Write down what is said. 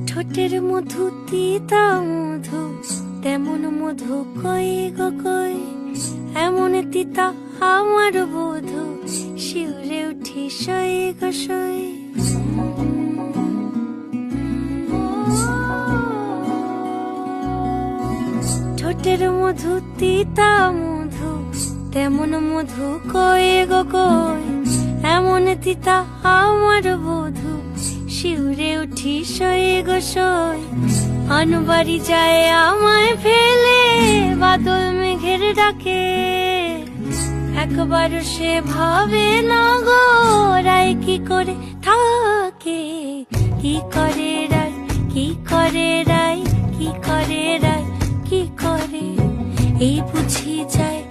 ঠোঁটের মধু তিতা মধু, তেমন মধু কই গো কই, এমন তিতা আমার বধু, শিউরে উঠি সই গো সই। ঠোঁটের মধু তিতা মধু, তেমন মধু কই গো কই, এমন তিতা আমার বধু, শিউরে উঠি সই গো সই। আনবাড়ি যায় আমায় ফেলে, বাদল মেঘের ডাকে, একবার সে ভাবে না গো রায় কি করে থাকে। কি করে রায়, কি করে রায়, কি করে রায়, কি করে, এই বুঝি যায়